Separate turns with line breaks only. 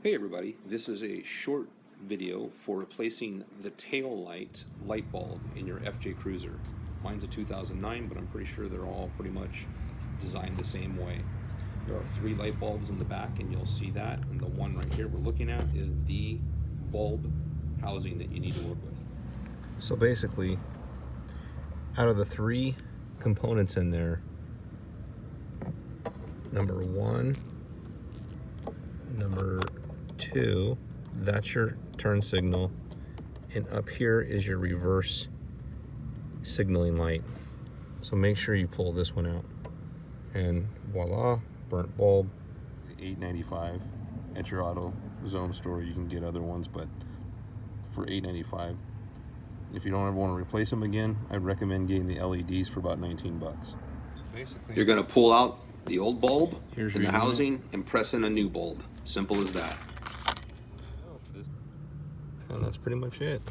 Hey everybody, this is a short video for replacing the tail light bulb in your FJ Cruiser. Mine's a 2009, but I'm pretty sure they're all pretty much designed the same way. There are 3 light bulbs in the back and you'll see that, and the one right here we're looking at is the bulb housing that you need to work with.
So basically, out of the 3 components in there, number 1, number 2, that's your turn signal, and up here is your reverse signaling light. So make sure you pull this one out, and voila, burnt bulb. $8.95 at your AutoZone store. You can get other ones, but for $8.95, if you don't ever want to replace them again, I'd recommend getting the LEDs for about 19 bucks.
Basically, you're going to pull out the old bulb in the housing and press in a new bulb. Simple as that.
And that's pretty much it.